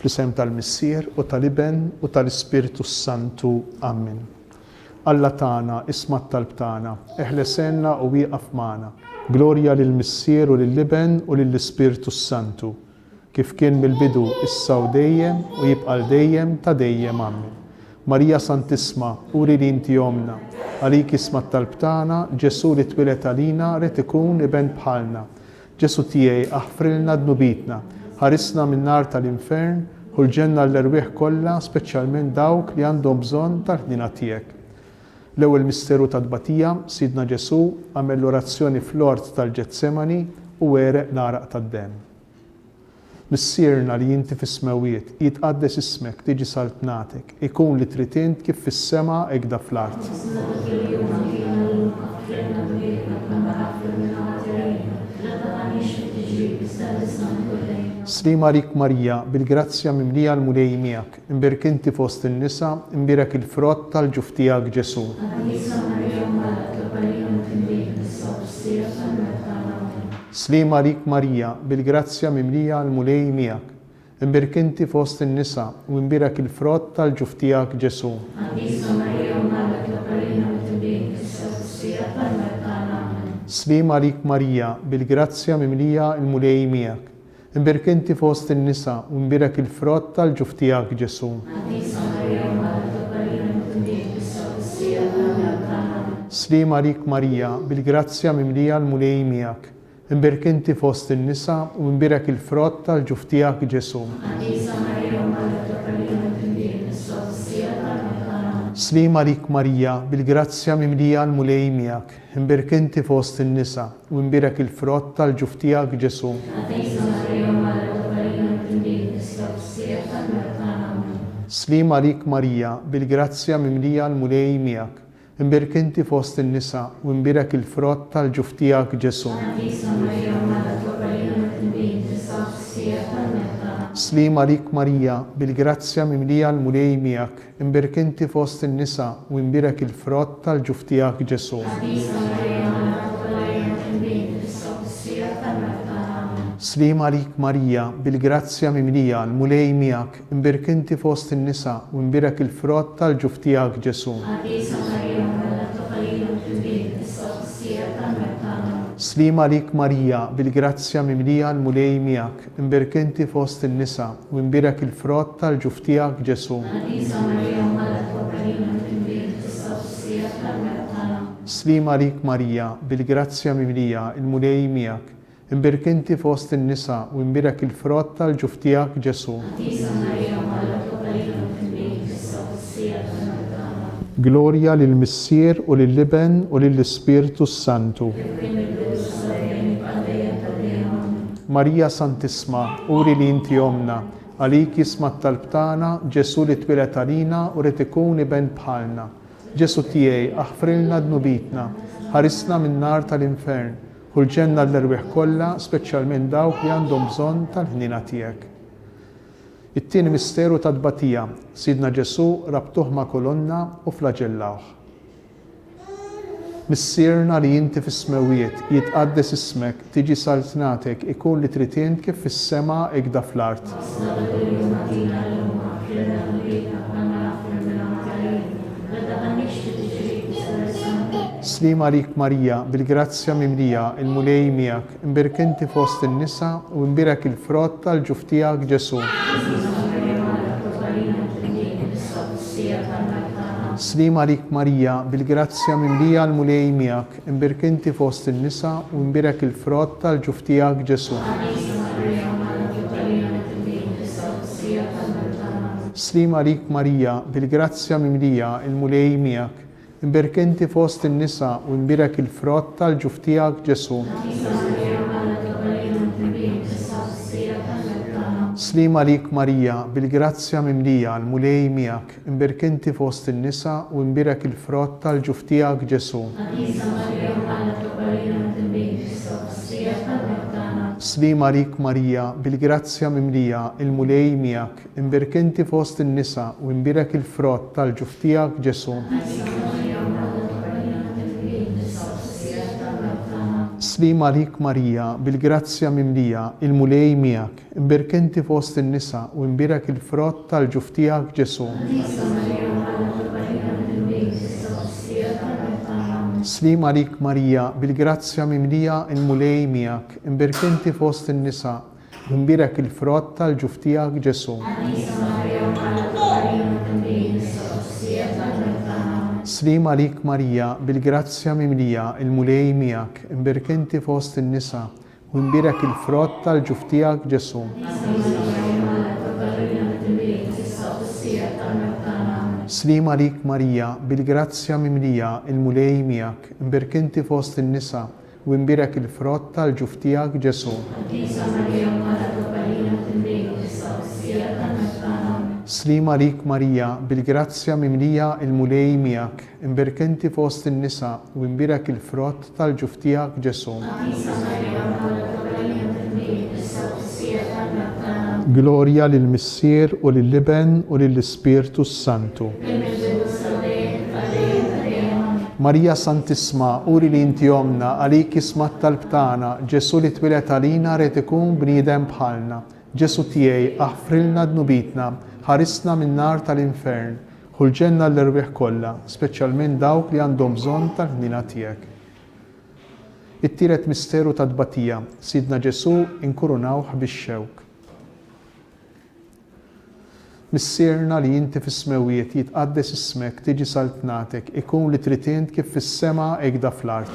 Fl-isem tal-Missier u tal-Iben u tal-Ispiritu Santu. Amen. Alla tagħna, isma' t-talb tagħna, eħlesenna u wieqaf magħna. Glorja lill-Missier u lill-Iben u lill-Ispiritu Santu, kif kien mill-bidu, issa u dejjem u jibqa' dejjem ta' dejjem. Amen. Marija Santisma, uri li inti omna, għalik isma' t-talb tagħna, Ġesu li twilet għalina rid ikun iben bħalna. Ġesu tiegħi aħfrilna dnubitna, ħarisna min-nar tal-infern u l-ġenna l-erwieħ kollha, speċjalment dawk li għandhom bżonn tal-ħnina tiegħek. L-ewwel misteru tad-tbatija, Sidna Ġesu għamel l-orazzjoni fl-ort tal-Ġetsemani u wereq l-araq tad-demm. Missierna li inti fis-smawiet, jitqaddes ismek, tiġi saltnatek, ikun li trid int kif fis-sema hekk fl-art. Slima rik Marija, bil-grazzja mimlija l-mulej miegħek, imbirkinti fost in-nisa, imbirek il-frott tal-ġuf tiegħek Ġesu. Slima rik Marija, bil-grazzja mimlija l-mulej miegħek, imbirkinti fost in-nisa, u imbirek il-frott tal-ġuf tiegħek Ġesu. Slima rik Marija, bil-grazzja mimlija l-mulej miegħek, imbirkinti fost in-nisa u imbirek il-frott tal-ġuf tiegħek Ġesu. Slima rik Marija, bil-grazzja mimlija l-mulej miegħek, imbirkinti fost in-nisa u imbirek il-frott tal-ġuf tiegħek Ġesu. Slima rik Marija, bil-grazzja mimlija l-mulej miegħek, imbirkinti fost in-nisa u imbirek il-frott tal-ġuf tiegħek Ġesu. Slima rik Marija, bil-grazzja mimlija l-mulej miegħek, imbirkinti fost in-nisa u imbirek il-frott tal-ġuf tiegħek Ġesu. Slima rik Marija, bil-grazzja mimlija l-mulej miegħek, imbirkinti fost in-nisa u imbirek il-frott tal-ġuf tiegħek Ġesu. Slima rik Marija, bil-grazzja mimlija l-mulej miegħek, imbirkinti fost in-nisa u imbirek il-frott tal-ġuf tiegħek Ġesu. Slima rik Marija, bil-grazzja mimlija l-mulej miegħek, imbirkinti fost in-nisa u imbirek il-frott tal-ġuf tiegħek Ġesu. Slima rik Marija, bil-grazzja mimlija l-mulej miegħek, imbirkinti fost in-nisa u imbirek il-frott tal-ġuf tiegħek Ġesu. Glorja lill-Missier u lill-Iben u lill-Ispiritu Santu. Marija Santisma, uri li inti omna, għalik isma' t-talb tagħna, Ġesu li twilet għalina u rid ikun iben bħalna. Ġesu tiegħi aħfrilna dnubitna, ħarisna min-nar tal-infern u l-ġenna l-erwieħ kollha, speċjalment dawk li għandhom bżonn tal-ħnina tiegħek. It-tieni misteru tad-tbatija, Sidna Ġesu rabtuh ma' kolonna u flagellawh. Missierna li inti fis-smawiet, jitqaddes ismek, tiġi saltnatek, ikun li trid int kif fis-sema hekk fl-art. Slima rik Marija, bil-grazzja mimlija l-mulej miegħek, imbirkinti fost in-nisa u imbirek il-frott tal-ġuf tiegħek Ġesu. Slima rik Marija, bil-grazzja mimlija l-mulej miegħek, imbirkinti fost in-nisa u imbirek il-frott tal-ġuf tiegħek Ġesu. Slima rik Marija, bil-grazzja mimlija l-mulej miegħek, imbirkinti fost in-nisa u imbirek il-frott tal-ġuf tiegħek Ġesu. Slima rik Marija, bil-grazzja mimlija l-mulej miegħek, imbirkinti fost in-nisa u imbirek il-frott tal-ġuf tiegħek Ġesu. Slima rik Marija, bil-grazzja mimlija l-mulej miegħek, imbirkinti fost in-nisa u imbirek il-frott tal-ġuf tiegħek Ġesu. Slima lik Marija, bil-grazzja mimlija, il-mulej miegħek, imbirkinti fost in-nisa u imbirek il-frott tal-ġuf tiegħek Ġesu. Slima lik Marija, bil-grazzja mimlija, il-mulej miegħek, imbirkinti fost in-nisa u imbirek il-frott tal-ġuf tiegħek Ġesu. Slima lik Marija, bil-grazzja mimlija, il-mulej miegħek, imbirkinti fost in-nisa u imbirek il-frott tal-ġuf tiegħek Ġesu. Slima lik Marija, bil-grazzja mimlija, il-mulej miegħek, imbirkinti fost in-nisa u imbirek il-frott tal-ġuf tiegħek Ġesu. Slima lik Marija, bil-grazzja mimlija, il-mulej miegħek, imbirkinti fost in-nisa u imbirek il-frott tal-ġuf tiegħek Ġesu. Gloria lill-Missier u lill-Iben u lill-Ispirtu Santu. Marija Santissima, uri li inti omna, għalik ismat tal-btana, Ġesu li twilet għalina ret ikun bniedem bħalna. Ġesu tiegħi aħfrilna dnubitna, ħarisna min-nar tal-infern, ħulġenna l-irwieħ kollha, speċjalment dawk li għandhom bżonn tal-ħnina tiegħek. It-tielet misteru ta' tbatija, Sidna Ġesu inkurunawh bix-xewk. Missierna li inti fis-smewiet jitqaddes ismek, tiġi saltnatek, ikun li trid int kif fis-sema hekk fl-art.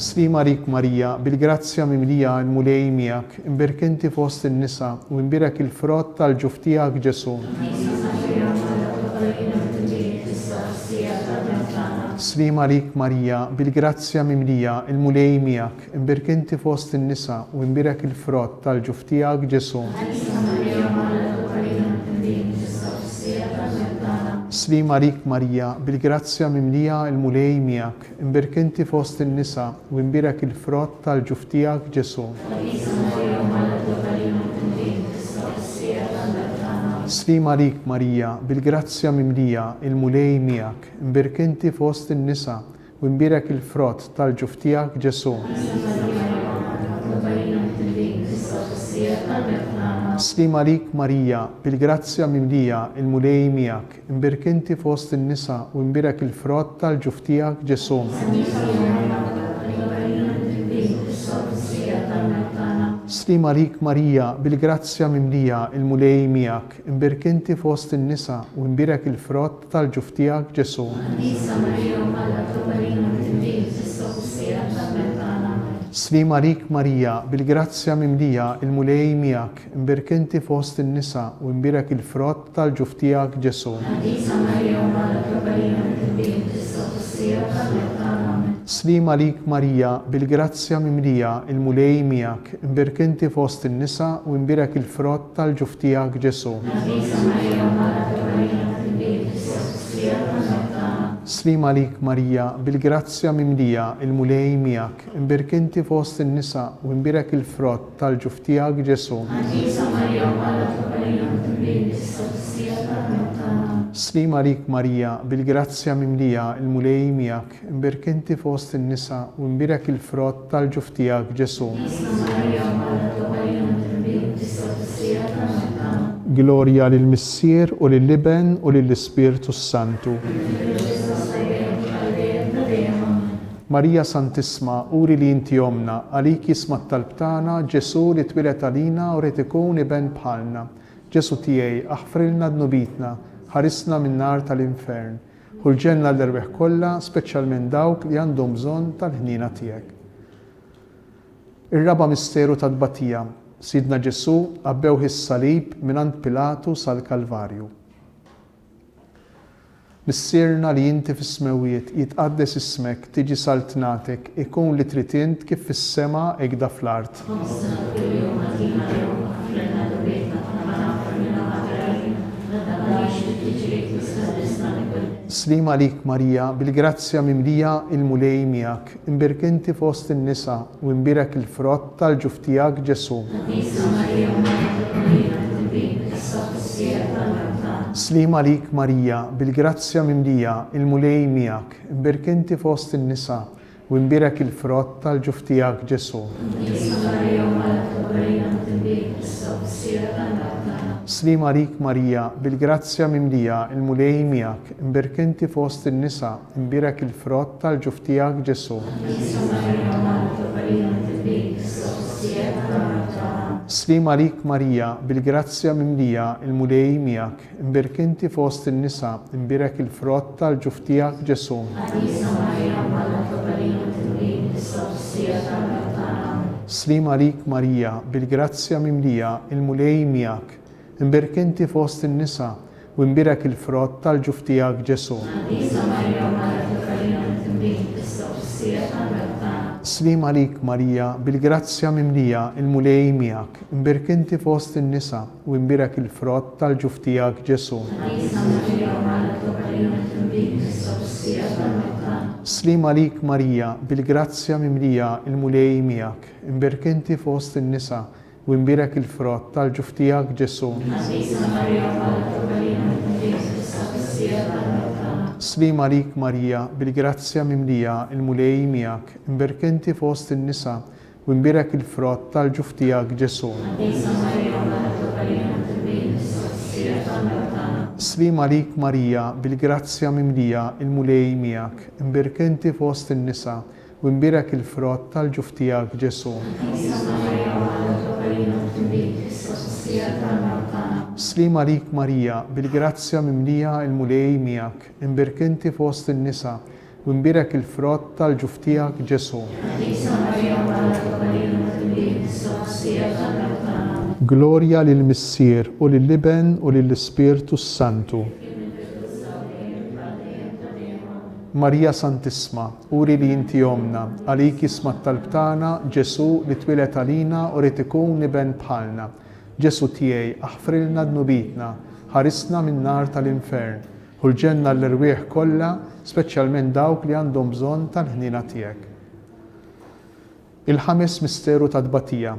Slima lik Marija, bil-grazzja mimlija, il-mulej miegħek, imbirkinti fost in-nisa u imbirek il-frott tal-ġuf tiegħek Ġesu. Slima lik Marija, bil-grazzja mimlija, il-mulej miegħek, imbirkinti fost in-nisa u imbirek il-frott tal-ġuf tiegħek Ġesu. Slima lik Marija, bil-grazzja mimlija, il-mulej miegħek, imbirkinti fost in-nisa u imbirek il-frott tal-ġuf tiegħek Ġesu. Slima lik Marija, bil-grazzja mimlija, il-mulej miegħek, imbirkinti fost in-nisa u imbirek il-frott tal-ġuf tiegħek Ġesu. Slima lik Marija, bil-grazzja mimlija, il-mulej miegħek, imbirkinti fost in-nisa u imbirek il-frott tal-ġuf tiegħek Ġesu. Slima lik Marija, bil-grazzja mimlija, il-mulej miegħek, imbirkinti fost in-nisa u imbirek il-frott tal-ġuf tiegħek Ġesu. Slima lik Marija, bil-grazzja mimlija, il-mulej miegħek, imbirkinti fost in-nisa u imbirek il-frott tal-ġuf tiegħek Ġesu. Slima lik Marija, bil-grazzja mimlija, il-mulej miegħek, imbirkinti fost in-nisa u imbirek il-frott tal-ġuf tiegħek Ġesu. Slima lik Marija, bil-grazzja mimlija, il-mulej miegħek, imbirkinti fost in-nisa u imbirek il-frott tal-ġuf tiegħek Ġesu. Slima lik Marija, bil-grazzja mimlija, il-mulej miegħek, imbirkinti fost in-nisa u imbirek il-frott tal-ġuf tiegħek Ġesu. Gloria lill-Missier u lill-Iben u lill-Ispirtu Santu. Marija Santissima, uri li inti omna, għalik jismat tal-btana, Ġesu li twilet għalina u rid ikun iben bħalna. Ġesu tiegħi aħfrilna dnubitna, ħarisna min-nar tal-infern, ħulġenna l-irwieħ kollha, speċjalment dawk li għandhom bżonn tal-ħnina tiegħek. Ir-raba misteru ta' tbatija, Sidna Ġesu qabbewh is-salib mingħand Pilatu sal-Kalvarju. Missierna li inti fis-smewiet jitqaddes ismek, tiġi saltnatek, ikun li trid int kif fis-sema hekk fl-art. Slima lik Marija, bil-grazzja mimlija, il-mulej miegħek, imbirkinti fost in-nisa u imbirek il-frott tal-ġuf tiegħek Ġesu. Slima lik Marija, bil-grazzja mimlija, il-mulej miegħek, imberk inti fost in-nisa, u imbirek il-frott tal-ġuf tiegħek Ġesu. Slima lik Marija, bil-grazzja mimlija, il-mulej miegħek, imberk inti fost in-nisa, imbirek il-frott tal-ġuf tiegħek Ġesu. Slima lik Marija, bil-grazzja mimlija, il-mulej miegħek, imberk inti fost in-nisa, imbirek il-frott tal-ġuf tiegħek Ġesu. Slima lik Marija, bil-grazzja mimlija, il-mulej miegħek, imberk inti fost in-nisa, u imbirek il-frott tal-ġuf tiegħek Ġesu. Slima lik Marija, bil-grazzja mimlija, il-mulej miegħek, imberk inti fost in-nisa, u imbirek il-frott tal-ġuf tiegħek Ġesu. Slima lik Marija, bil-grazzja mimlija, il-mulej miegħek, imberk inti fost in-nisa, u imbirek il-frott tal-ġuf tiegħek Ġesu. Slima lik Marija, bil-grazzja mimlija, il-mulej miegħek, imberk inti fost in-nisa, u imbirek il-frott tal-ġuf tiegħek Ġesu. Slima lik Marija, bil-grazzja mimlija, il-mulej miegħek, imberk inti fost in-nisa, u imbirek il-frott tal-ġuf tiegħek Ġesu. Slima lik Marija, bil-grazzja mimlija, il-mulej miegħek, imberk inti fost in-nisa, u imbirek il-frott tal-ġuf tiegħek Ġesu. Glorja lill-Missier u lill-Iben u lill-Ispirtu Santu. Marija Santissima, uri li inti jomna, għalik jisma tal-btana, Ġesu li twilet għalina u rrid ikun iben bħalna. Ġesu tiegħi, aħfrilna dnubitna, ħarisna min-nar tal-infern, u l-ġenna l-irwieħ kollha, speċjalment dawk li għandhom bżonn tal-ħnina tiegħek. Il-ħames misteru ta' tbatija.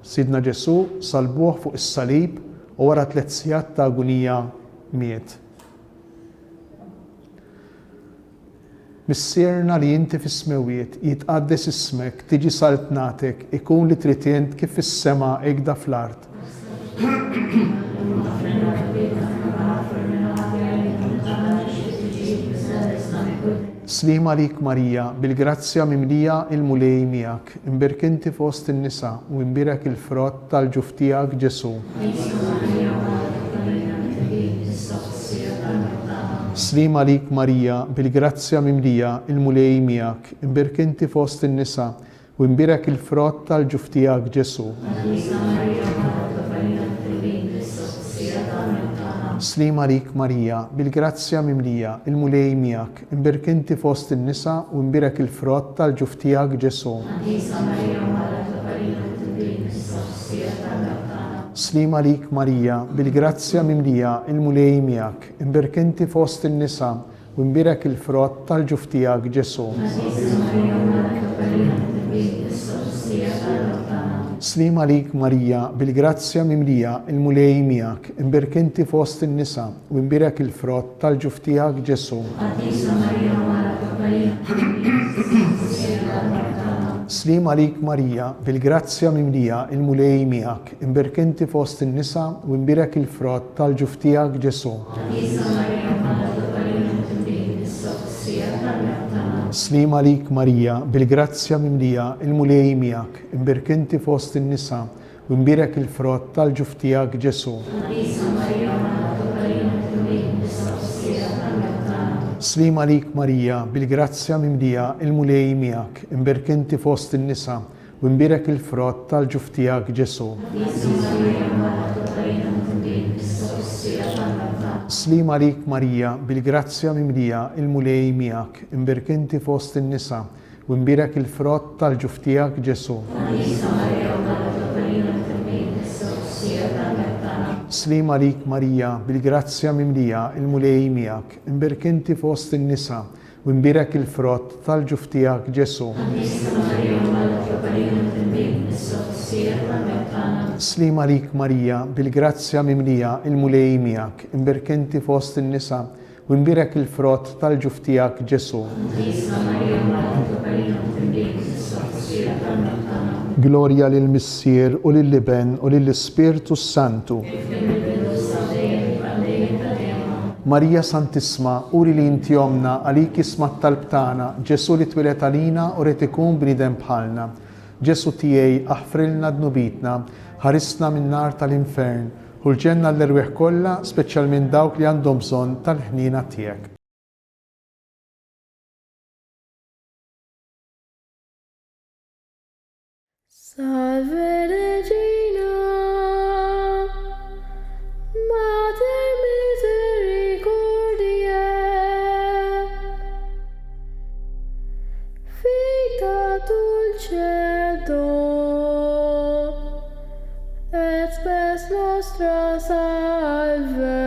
Sidna Ġesu salbuh fuq is-salib u wara 3 sigħat ta' agonija miet. Missierna li inti fis-smewiet jitqaddes ismek, tiġi saltnatek, ikun li trid int kif fis-sema ikda fl-art. Slima lik Marija, bil-grazzja mimlija, il-mulej miegħek, imberk inti fost in-nisa, u imbirek il-frott tal-ġuf tiegħek Ġesu. Slima lik Marija, bil-grazzja mimlija, il-mulej miegħek, imberk inti fost in-nisa, u imbirek il-frott tal-ġuf tiegħek Ġesu. Slima lik Marija, bil-grazzja mimlija, il-mulej miegħek, imberk inti fost in-nisa, u imbirek il-frott tal-ġuf tiegħek Ġesu. Slima lik Marija, bil-grazzja mimlija, il-mulej miegħek, imberk inti fost in-nisa, u imbirek il-frott tal-ġuf tiegħek Ġesu. Slima lik Marija, bil-grazzja mimlija, il-mulej miegħek, imberk inti fost in-nisa, u imbirek il-frott tal-ġuf tiegħek Ġesu. Slima lik Marija, bil-grazzja mimlija, il-mulej miegħek, imberk inti fost in-nisa, u imbirek il-frott tal-ġuf tiegħek Ġesu. Slima lik Marija, bil-grazzja mimlija, il-mulej miegħek, imberk inti fost in-nisa, u imbirek il-frott tal-ġuf tiegħek Ġesu. Slima lik Marija, bil-grazzja mimlija, il-mulej miegħek, imberk inti fost in-nisa, u imbirek il-frott tal-ġuf tiegħek Ġesu. Slima lik Marija, bil-grazzja mimlija, il-mulej miegħek, imberk inti fost in-nisa, u imbirek il-frott tal-ġuf tiegħek Ġesu. Slima lik Marija, bil-grazzja mimlija, il-mulej miegħek, imberk inti fost in-nisa, u imbirek il-frott tal-ġuf tiegħek Ġesu. Slima lik Marija, bil-grazzja mimlija, il-mulej miegħek, imberkenti fost in-nisa, u imbirek il-frott tal-ġuf tiegħek Ġesu. Gloria lill-Missier u lill-Liben u lill-Ispirtu Santu. Marija Santissima, uri li inti omna, għalik ismat tal-btana, Ġesu li twilet għalina u rrid ikun bniedem bħalna. Ġesu tiegħi aħfrilna dnubitna, ħarisna min-nar tal-infern, u l-ġenna l-erwieħ kollha, speċjalment dawk li għandhom bżonn tal-ħnina tiegħek. Salve Regina, Mater Misericordiae, Vita dulcedo, et spes nostra salve.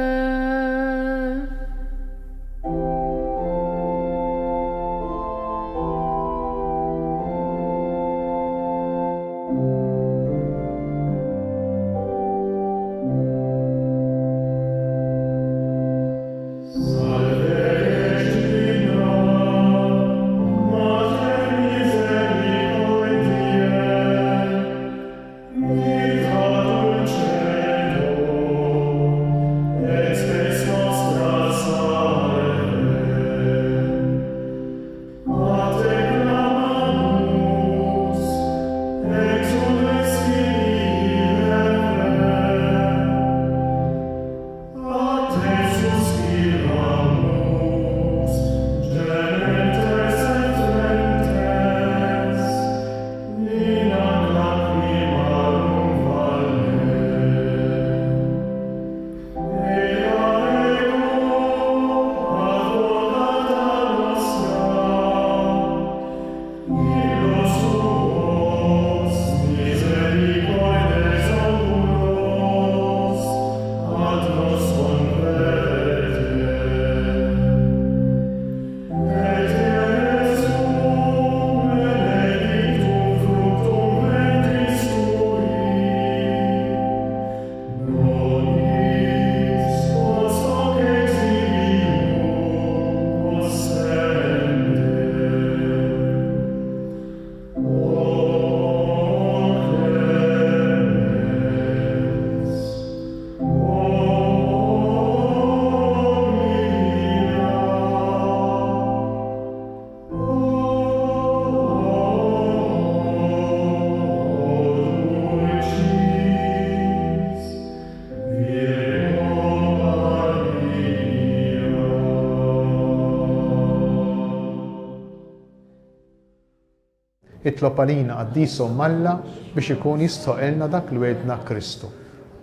Itlob għalina qaddisu Malla biex ikun jistoqilna dak li wedna Kristu,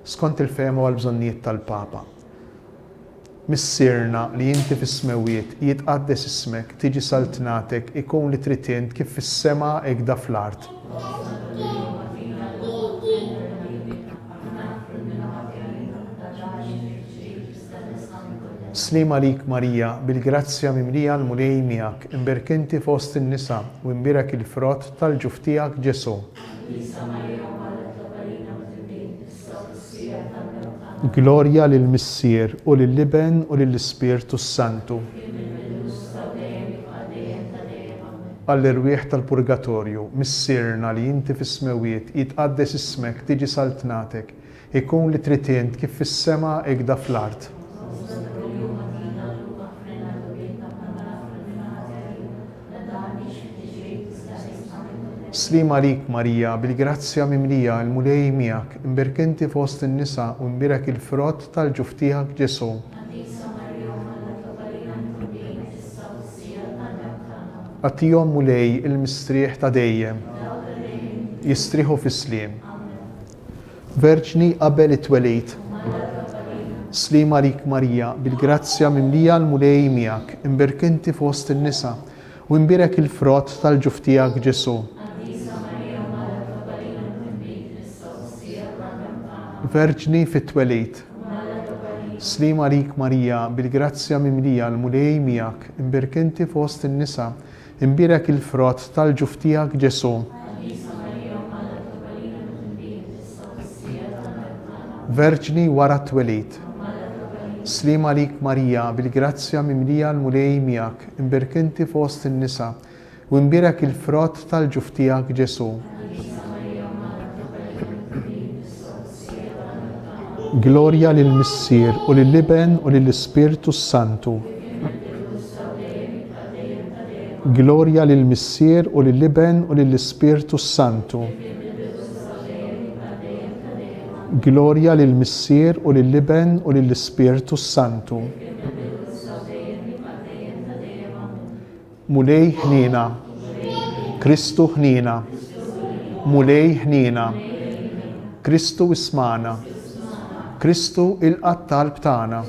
skont il-fehmu għal-bżonnijiet tal-Papa. Missierna li inti fis-smewiet jitqaddes ismek, tiġi saltnatek, ikun li trid int kif fis-sema hekk fl-art. Slima lik Marija, bil-grazzja mimlija l-mulej miegħek, imberkenti fost in-nisa u imbirek il-frott tal-ġuf tiegħek Ġesu. Gloria lill-Missier u lill-Liben u lill-Ispirtu Santu. Għall-irwieħ tal-purgatorju, missierna li inti fis-smewiet jitqaddes ismek, tiġi saltnatek, ikun li trid int kif fis-sema hekk fl-art. Slima lik Marija, bil-grazzja mimlija l-mulej miegħek, imberkenti fost in-nisa u imbirek il-frott tal-ġuf tiegħek Ġesu. Għatihom mulej il-mistrieħ ta' dejjem, jistrieħu fis-sliem. Verġni qabel it-twelid. Slima lik Marija, bil-grazzja mimlija l-mulej miegħek, imberkenti fost in-nisa u imbirek il-frott tal-ġuf tiegħek Ġesu. Verġni fit-twelid. Slima lik Marija, bil-grazzja mimlija l-mulej miegħek, imberkenti fost in-nisa, imbirek il-frott tal-ġuf tiegħek Ġesu. verġni wara t-twelid. Slima lik Marija, bil-grazzja mimlija l-mulej miegħek, imbirkinti fost in-nisa, u imbirek il-frott tal-ġuf tiegħek Ġesu. Gloria lill-Missier u lill-Iben u lill-Ispirtu Santu. Gloria lill-Missier u lill-Iben u lill-Ispirtu Santu. Gloria lill-Missier u lill-Iben u lill-Ispirtu Santu. Mulej ħnina, Kristu ħnina, mulej ħnina, Kristu ismana, Kristu il-qattal btana,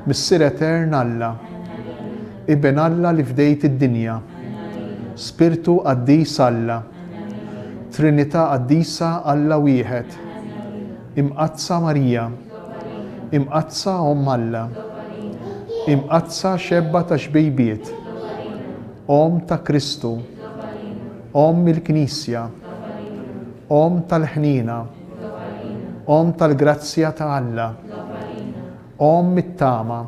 Missier Etern Alla, Iben Alla li fdejt id-dinja, Spirtu qaddis Alla, Trinità qaddisa Alla wieħed, imqazza Marija, imqazza Omm Alla, imqazza xebba ta' xbejbiet, Om ta' Kristu, Om il-Knisja, Om tal-ħnina, Om tal-grazzja ta' Alla, Om mit-tama,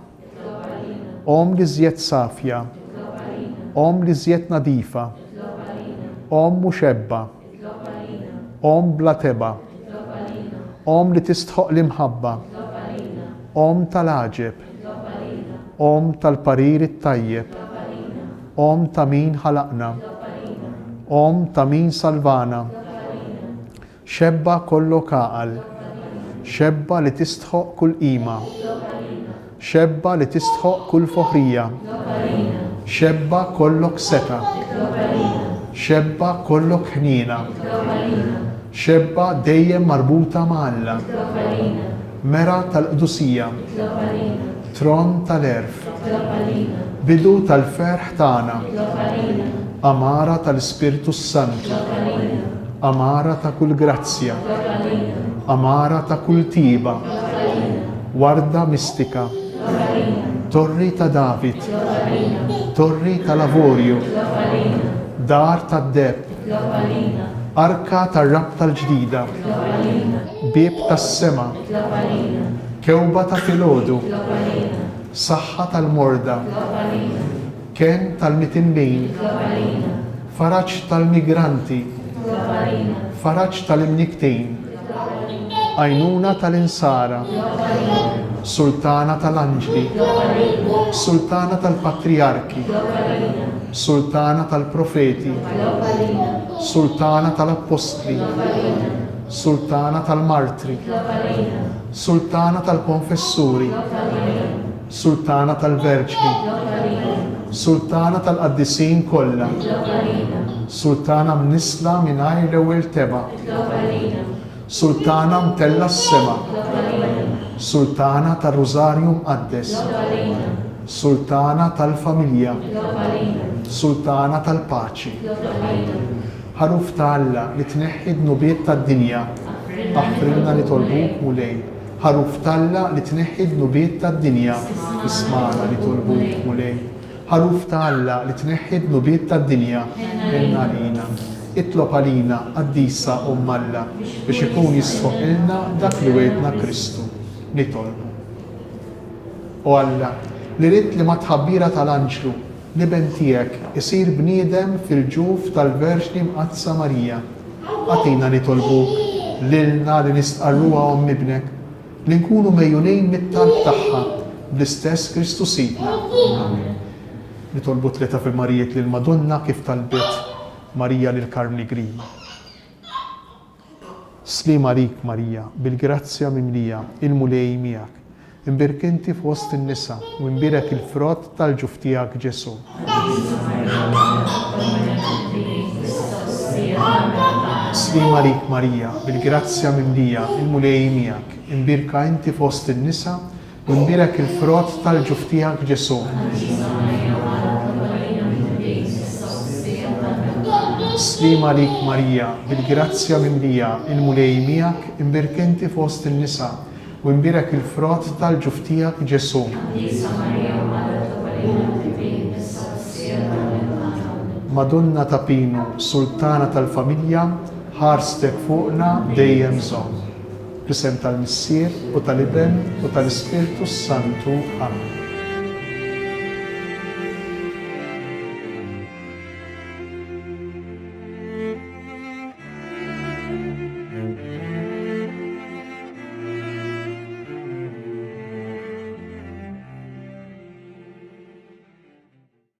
Om li żjed safja, Om li żjed nadifa, Om muxebba, Om bla teba, Om li tistħoq l-imħabba, Om tal-aġeb, Om tal-parir it-tajjeb, Om ta' min ħalaqna, Om ta' min salvana, xebba kollu kaqal, xebba li tistħoq kull qima, xebba li tistħoq kull foħrija, xebba kollok seta, xebba kollok ħnina, xebba dejjem marbuta ma' Alla, mera tal-qdusija, tron tal-erf, bidu tal-ferħ tagħna, amara tal-Ispirtu Santu, amara ta' kull grazzja, amara ta' kull tiba, warda mistika, torri ta' David, torri ta' lavorju, dar ta' deb, arka ta' rab tal-ġdida, bib tas-sema, kewba ta' filgħodu, saħħa tal-morda, ken tal-mitinbin, faraġġ tal-migranti, faraġġ tal-imniktejn, għajnuna tal-insara, sultana tal-anġli, sultana tal-patriarki, sultana tal-profeti, sultana tal-apostli, sultana tal-martri, sultana tal-konfessuri, sultana tal-verġni, sultana tal-qaddisin kollha, sultana mnisla mingħajr l-ewwel teba, sultana mtella s-sema, sultana tar-Rużarju mqaddes, sultana tal-familja, sultana tal-paċi. Ħaruf ta' Alla li tneħħi d-nubiet tad-dinja, aħfrilna li tolbuk mulej. Ħaruf ta' Alla li tneħħi d-nubiet tad-dinja, ismana li tolbuk mulej. Ħaruf ta' Alla li tneħħi d-nubiet tad-dinja, inna lina. Itlob għalina qaddisa Omm Alla biex ikun jisħoq ilna dak li wedna Kristu. Nitolbu. U Alla, li rid li ma tħabbira tal-anġlu li ben tiegħek isir bniedem fil-ġuf tal-Verġni mqazza Marija. Għatina nitolbuk lilna li nistqarruha Omm ibnek, li nkunu mejjunejn mit-talb tagħha bl-istess Kristu sidna. Nitolbu tleta fil-Marijiet lil Madonna kif talbet Marija lil Karmli Green. Slima lik Marija, bil-grazzja mimlija, il-mulej miegħek, imbirkinti fost in-nisa u imbirek il-frott tal-ġuf tiegħek Ġesu. Slima lik Marija, bil-grazzja mimlija, il-mulej miegħek, imbirka inti fost in-nisa u imbirek il-frott tal-ġuf tiegħek Ġesu. Slima lik Marija, bil-grazzja mimlija, il-mulej miegħek, imbirkinti fost in-nisa u imbirek il-frott tal-ġuf tiegħek Ġesu. Madonna ta' Pinu, sultana tal-familja, ħarstek fuqna dejjem żomm. B'isem tal-Missier u tal-Iben u tal-Ispiritu Santu. Amen.